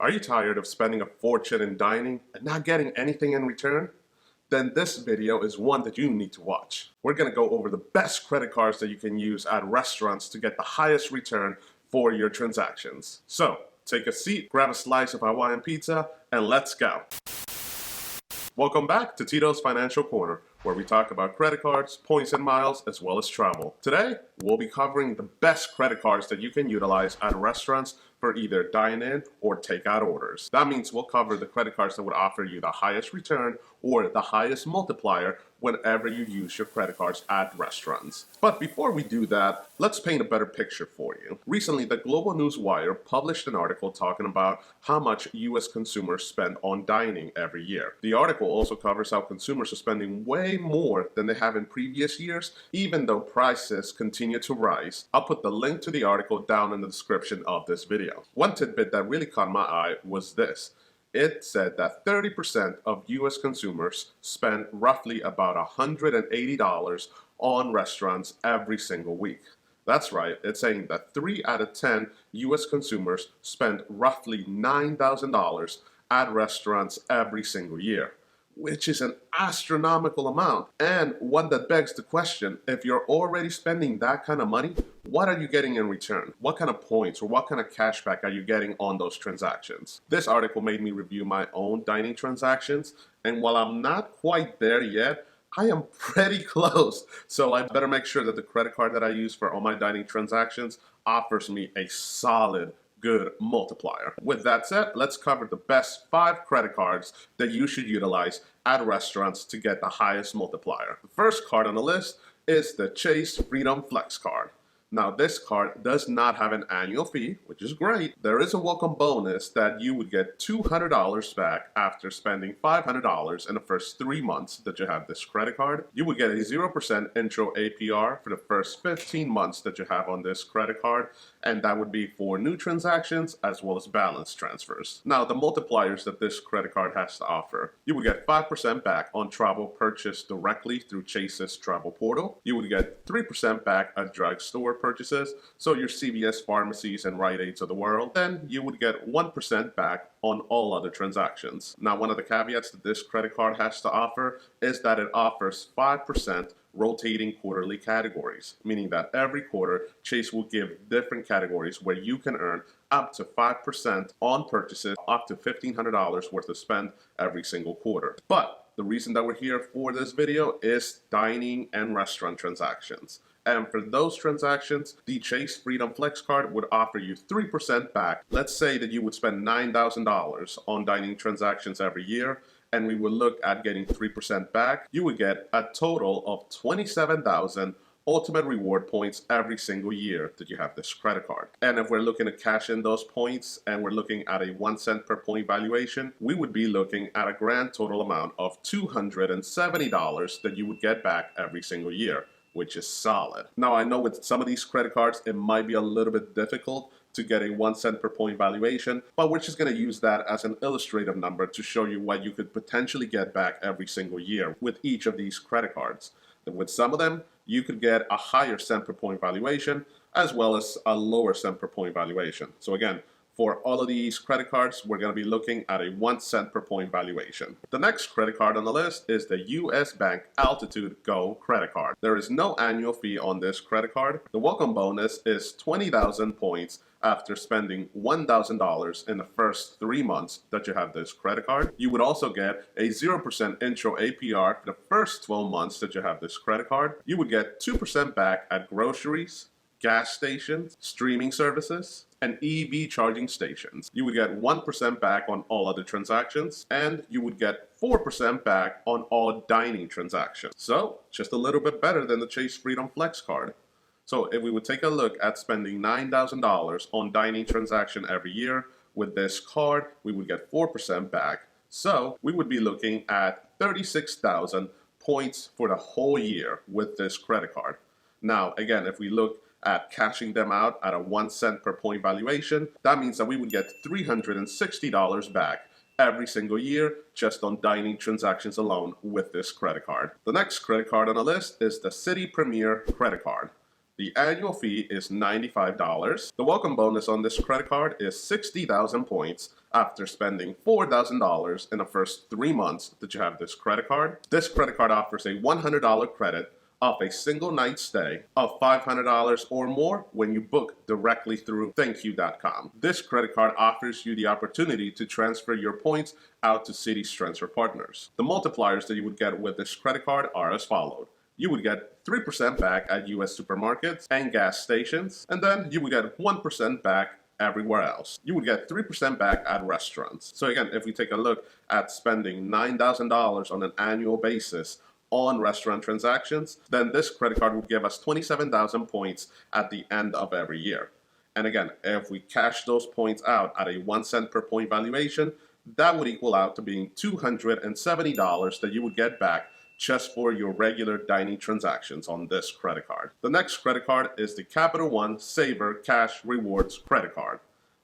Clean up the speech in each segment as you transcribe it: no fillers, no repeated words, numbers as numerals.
Are you tired of spending a fortune in dining and not getting anything in return? Then this video is one that you need to watch. We're going to go over the best credit cards that you can use at restaurants to get the highest return for your transactions. So, take a seat, grab a slice of Hawaiian pizza, and let's go. Welcome back to Tito's Financial Corner, where we talk about credit cards, points and miles, as well as travel. Today, we'll be covering the best credit cards that you can utilize at restaurants for either dine-in or takeout orders. That means we'll cover the credit cards that would offer you the highest return or the highest multiplier whenever you use your credit cards at restaurants. But before we do that, let's paint a better picture for you. Recently, the Global News Wire published an article talking about how much US consumers spend on dining every year. The article also covers how consumers are spending way more than they have in previous years, even though prices continue to rise. I'll put the link to the article down in the description of this video. One tidbit that really caught my eye was this. It said that 30% of US consumers spend roughly about $180 on restaurants every single week. That's right, it's saying that 3 out of 10 US consumers spend roughly $9,000 at restaurants every single year, which is an astronomical amount, and one that begs the question, if you're already spending that kind of money, what are you getting in return? What kind of points or what kind of cashback are you getting on those transactions? This article made me review my own dining transactions, and while I'm not quite there yet, I am pretty close. So I better make sure that the credit card that I use for all my dining transactions offers me a solid good multiplier. With that said, let's cover the best 5 credit cards that you should utilize at restaurants to get the highest multiplier. The first card on the list is the Chase Freedom Flex card. Now, this card does not have an annual fee, which is great. There is a welcome bonus that you would get $200 back after spending $500 in the first 3 months that you have this credit card. You would get a 0% intro APR for the first 15 months that you have on this credit card, and that would be for new transactions as well as balance transfers. Now, the multipliers that this credit card has to offer, you would get 5% back on travel purchased directly through Chase's travel portal. You would get 3% back at drugstore purchases, so your CVS pharmacies and Rite Aids of the world. Then you would get 1% back on all other transactions. Now, one of the caveats that this credit card has to offer is that it offers 5% rotating quarterly categories, meaning that every quarter Chase will give different categories where you can earn up to 5% on purchases up to $1,500 worth of spend every single quarter. But the reason that we're here for this video is dining and restaurant transactions. And for those transactions, the Chase Freedom Flex card would offer you 3% back. Let's say that you would spend $9,000 on dining transactions every year, and we would look at getting 3% back. You would get a total of 27,000 ultimate reward points every single year that you have this credit card. And if we're looking to cash in those points and we're looking at a 1 cent per point valuation, we would be looking at a grand total amount of $270 that you would get back every single year, which is solid. Now, I know with some of these credit cards, it might be a little bit difficult to get a 1 cent per point valuation, but we're just going to use that as an illustrative number to show you what you could potentially get back every single year with each of these credit cards. And with some of them, you could get a higher cent per point valuation as well as a lower cent per point valuation. So again, for all of these credit cards, we're going to be looking at a 1 cent per point valuation. The next credit card on the list is the US Bank Altitude Go credit card. There is no annual fee on this credit card. The welcome bonus is 20,000 points after spending $1,000 in the first 3 months that you have this credit card. You would also get a 0% intro APR for the first 12 months that you have this credit card. You would get 2% back at groceries, gas stations, streaming services, and EV charging stations. You would get 1% back on all other transactions, and you would get 4% back on all dining transactions. So, just a little bit better than the Chase Freedom Flex card. So if we would take a look at spending $9,000 on dining transaction every year, with this card, we would get 4% back. So we would be looking at 36,000 points for the whole year with this credit card. Now, again, if we look at cashing them out at a 1 cent per point valuation, that means that we would get $360 back every single year just on dining transactions alone with this credit card. The next credit card on the list is the City Premier credit card. The annual fee is $95. The welcome bonus on this credit card is 60,000 points after spending $4,000 in the first 3 months that you have this credit card. This credit card offers a $100 credit off a single night stay of $500 or more when you book directly through thankyou.com. This credit card offers you the opportunity to transfer your points out to Citi's transfer partners. The multipliers that you would get with this credit card are as follows. You would get 3% back at US supermarkets and gas stations, and then you would get 1% back everywhere else. You would get 3% back at restaurants. So again, if we take a look at spending $9,000 on an annual basis on restaurant transactions, then this credit card would give us 27,000 points at the end of every year. And again, if we cash those points out at a 1 cent per point valuation, that would equal out to being $270 that you would get back just for your regular dining transactions on this credit card. The next credit card is the Capital One Saver Cash Rewards credit card.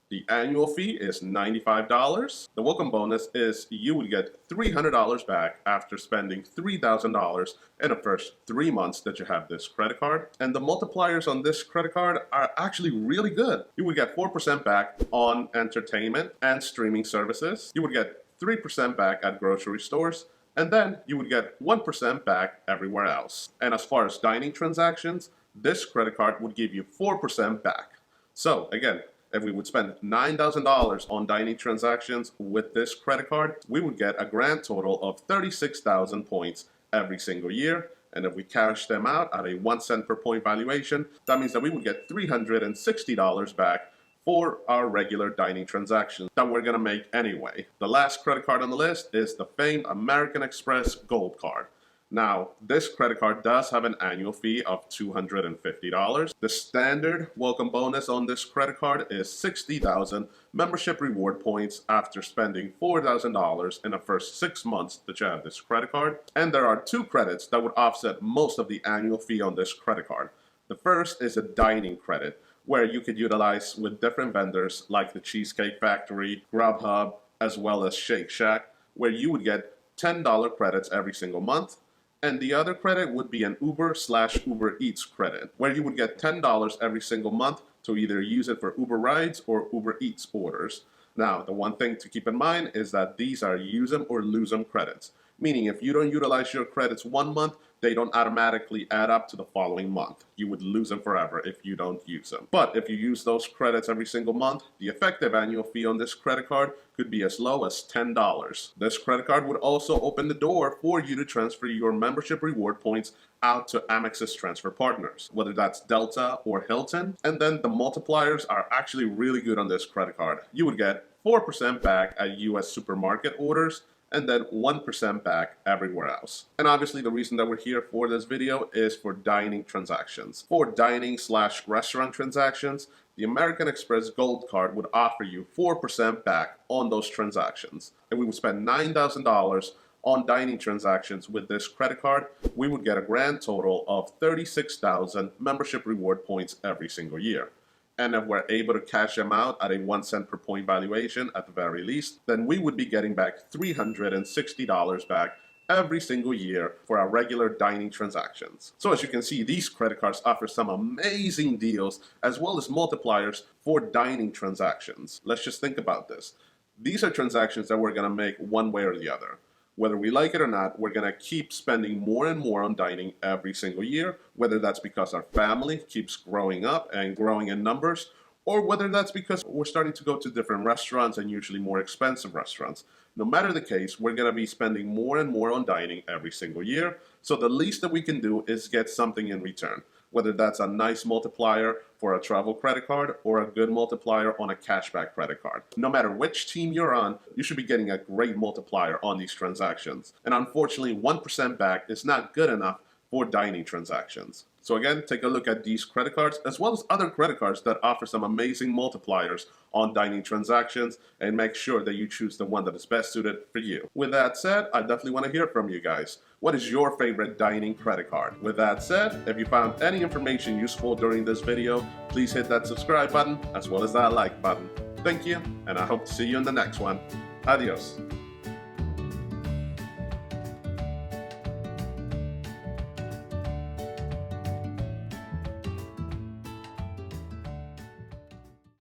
The annual fee is $95. The welcome bonus is you would get $300 back after spending $3,000 in the first 3 months that you have this credit card. And the multipliers on this credit card are actually really good. You would get 4% back on entertainment and streaming services. You would get 3% back at grocery stores. And then you would get 1% back everywhere else. And as far as dining transactions, this credit card would give you 4% back. So again, if we would spend $9,000 on dining transactions with this credit card, we would get a grand total of 36,000 points every single year. And if we cash them out at a 1 cent per point valuation, that means that we would get $360 back for our regular dining transactions that we're gonna make anyway. The last credit card on the list is the famed American Express Gold Card. Now, this credit card does have an annual fee of $250. The standard welcome bonus on this credit card is 60,000 membership reward points after spending $4,000 in the first 6 months that you have this credit card. And there are 2 credits that would offset most of the annual fee on this credit card. The first is a dining credit, where you could utilize with different vendors like the Cheesecake Factory, Grubhub, as well as Shake Shack, where you would get $10 credits every single month. And the other credit would be an Uber/Uber Eats credit, where you would get $10 every single month to either use it for Uber rides or Uber Eats orders. Now, the one thing to keep in mind is that these are use them or lose them credits, meaning if you don't utilize your credits 1 month, they don't automatically add up to the following month. You would lose them forever if you don't use them. But if you use those credits every single month, the effective annual fee on this credit card could be as low as $10. This credit card would also open the door for you to transfer your membership reward points out to Amex's transfer partners, whether that's Delta or Hilton. And then the multipliers are actually really good on this credit card. You would get 4% back at US supermarket orders, and then 1% back everywhere else. And obviously the reason that we're here for this video is for dining transactions. For dining/restaurant transactions, the American Express Gold Card would offer you 4% back on those transactions. And we would spend $9,000 on dining transactions with this credit card, we would get a grand total of 36,000 membership reward points every single year. And if we're able to cash them out at a 1 cent per point valuation at the very least, then we would be getting back $360 back every single year for our regular dining transactions. So as you can see, these credit cards offer some amazing deals as well as multipliers for dining transactions. Let's just think about this. These are transactions that we're gonna make one way or the other. Whether we like it or not, we're going to keep spending more and more on dining every single year, whether that's because our family keeps growing up and growing in numbers, or whether that's because we're starting to go to different restaurants and usually more expensive restaurants. No matter the case, we're going to be spending more and more on dining every single year, so the least that we can do is get something in return, whether that's a nice multiplier for a travel credit card or a good multiplier on a cashback credit card. No matter which team you're on, you should be getting a great multiplier on these transactions. And unfortunately, 1% back is not good enough for dining transactions. So again, take a look at these credit cards as well as other credit cards that offer some amazing multipliers on dining transactions, and make sure that you choose the one that is best suited for you. With that said, I definitely want to hear from you guys. What is your favorite dining credit card? With that said, if you found any information useful during this video, please hit that subscribe button as well as that like button. Thank you, and I hope to see you in the next one. Adios.